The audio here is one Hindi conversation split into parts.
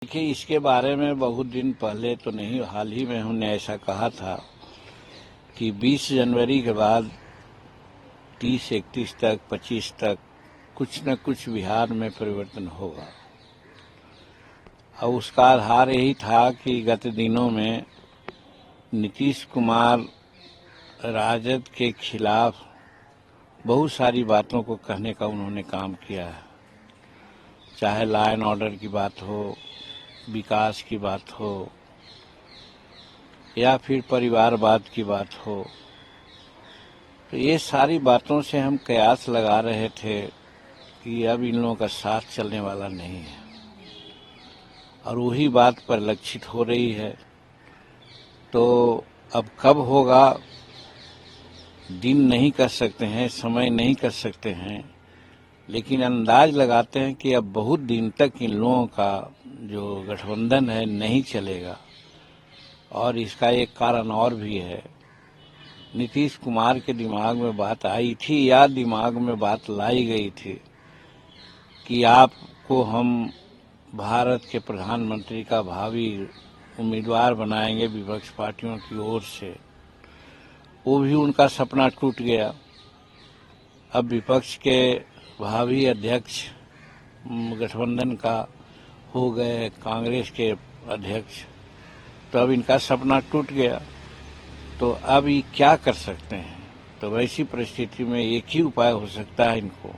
देखिए, इसके बारे में बहुत दिन पहले तो नहीं, हाल ही में हमने ऐसा कहा था कि 20 जनवरी के बाद 30, 31 तक, 25 तक कुछ न कुछ बिहार में परिवर्तन होगा। और उसका आधार यही था कि गत दिनों में नीतीश कुमार राजद के खिलाफ बहुत सारी बातों को कहने का उन्होंने काम किया है। चाहे लॉ एंड ऑर्डर की बात हो, विकास की बात हो, या फिर परिवारवाद की बात हो, तो ये सारी बातों से हम कयास लगा रहे थे कि अब इन लोगों का साथ चलने वाला नहीं है, और वही बात परिलक्षित हो रही है। तो अब कब होगा, दिन नहीं कर सकते हैं, समय नहीं कर सकते हैं, लेकिन अंदाज लगाते हैं कि अब बहुत दिन तक इन लोगों का जो गठबंधन है नहीं चलेगा। और इसका एक कारण और भी है। नीतीश कुमार के दिमाग में बात आई थी, या दिमाग में बात लाई गई थी कि आपको हम भारत के प्रधानमंत्री का भावी उम्मीदवार बनाएंगे विपक्ष पार्टियों की ओर से। वो भी उनका सपना टूट गया। अब विपक्ष के भावी अध्यक्ष गठबंधन का हो गए कांग्रेस के अध्यक्ष, तो अब इनका सपना टूट गया। तो अब ये क्या कर सकते हैं? तो वैसी परिस्थिति में एक ही उपाय हो सकता है इनको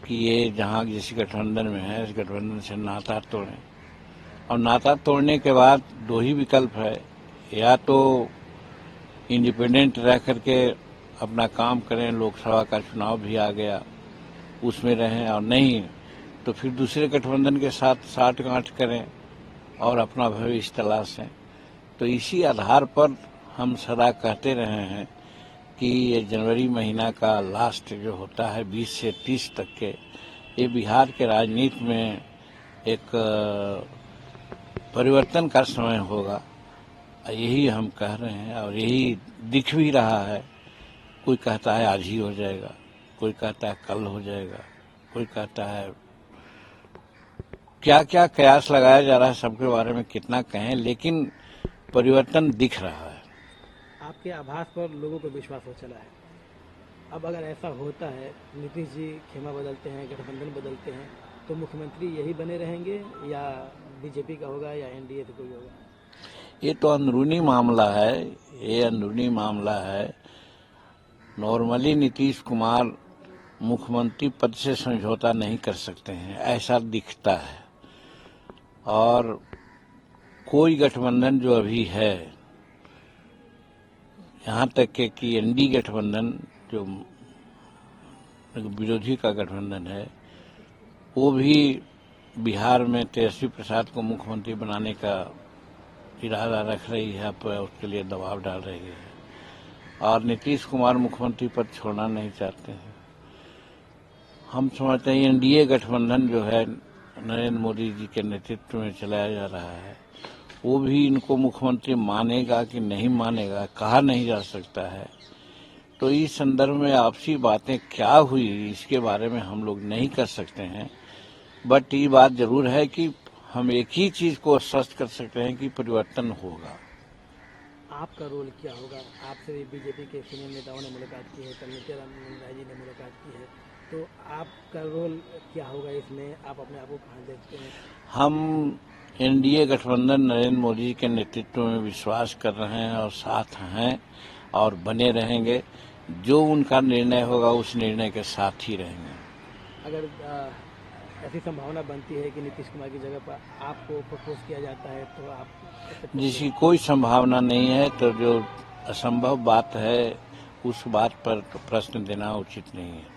कि ये जहां जिस गठबंधन में है, इस गठबंधन से नाता तोड़ें। और नाता तोड़ने के बाद दो ही विकल्प है, या तो इंडिपेंडेंट रह करके अपना काम करें, लोकसभा का चुनाव भी आ गया उसमें रहें, और नहीं तो फिर दूसरे गठबंधन के साथ साठगांठ करें और अपना भविष्य तलाशें। तो इसी आधार पर हम सदा कहते रहे हैं कि ये जनवरी महीना का लास्ट जो होता है 20 से 30 तक के, ये बिहार के राजनीति में एक परिवर्तन का समय होगा। यही हम कह रहे हैं और यही दिख भी रहा है। कोई कहता है आज ही हो जाएगा, कोई कहता है कल हो जाएगा, कोई कहता है क्या क्या कयास लगाया जा रहा है, सबके बारे में कितना कहें, लेकिन परिवर्तन दिख रहा है। आपके आभास पर लोगों को विश्वास हो चला है। अब अगर ऐसा होता है, नीतीश जी खेमा बदलते हैं, गठबंधन बदलते हैं, तो मुख्यमंत्री यही बने रहेंगे या बीजेपी का होगा या एनडीए से कोई होगा? ये तो अंदरूनी मामला है, ये अंदरूनी मामला है। नॉर्मली नीतीश कुमार मुख्यमंत्री पद से समझौता नहीं कर सकते हैं, ऐसा दिखता है। और कोई गठबंधन जो अभी है, यहाँ तक के कि एनडी गठबंधन जो विरोधी का गठबंधन है, वो भी बिहार में तेजस्वी प्रसाद को मुख्यमंत्री बनाने का इरादा रख रही है, पर उसके लिए दबाव डाल रही है। और नीतीश कुमार मुख्यमंत्री पद छोड़ना नहीं चाहते हैं। हम समझते हैं एनडीए गठबंधन जो है नरेंद्र मोदी जी के नेतृत्व में चलाया जा रहा है, वो भी इनको मुख्यमंत्री मानेगा कि नहीं मानेगा कहा नहीं जा सकता है। तो इस संदर्भ में आपसी बातें क्या हुई इसके बारे में हम लोग नहीं कर सकते हैं। बट ये बात जरूर है कि हम एक ही चीज को स्पष्ट कर सकते हैं कि परिवर्तन होगा। आपका रोल क्या होगा? आपसे भी बीजेपी के सीनियर नेताओं ने मुलाकात की है, कल नित्यानंद राय जी ने मुलाकात की है, तो आपका रोल क्या होगा इसमें? आप अपने आप को कहाँ देखते हैं? हम एनडीए गठबंधन नरेंद्र मोदी के नेतृत्व में विश्वास कर रहे हैं और साथ हैं और बने रहेंगे। जो उनका निर्णय होगा उस निर्णय के साथ ही रहेंगे। अगर ऐसी संभावना बनती है कि नीतीश कुमार की जगह पर आपको प्रपोज किया जाता है, तो आप? जिसकी कोई संभावना नहीं है, तो जो असंभव बात है उस बात पर तो प्रश्न देना उचित नहीं है।